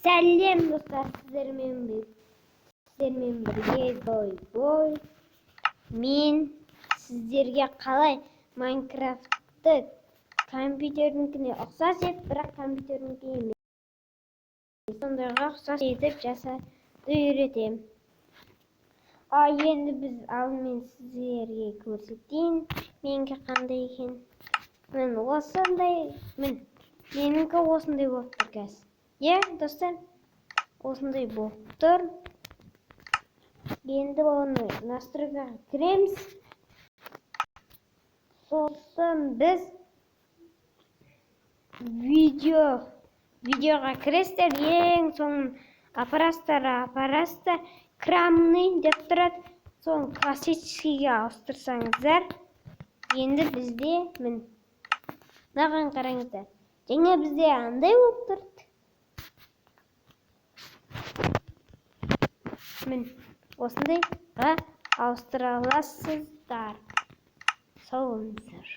Сәлем достар, сіздермен бірге бой. Мен сіздерге қалай Майнкрафтты компьютердікіне ұқсас етіп, бірақ компьютердікіне емес, сондайға ұқсас етіп жасауды үйретем. Енді біз алдымен сіздерге көрсетейін, менікі қандай екен. Мен осындай, менікі осындай болып тұр қазір. Достар, осындай болып тұр. Енді оны настройкаға кіреміз. Сосын біз видеоға кіресіздер. Ең соңын аппаратта крамный деп тұрады. Соны классическийге ауыстырсаңыздар. Енді бізде мынаған қараңыздар. Және бізде андай болып тұрды. Осындайға ауыстыра аласыздар. Сау болыңыздар.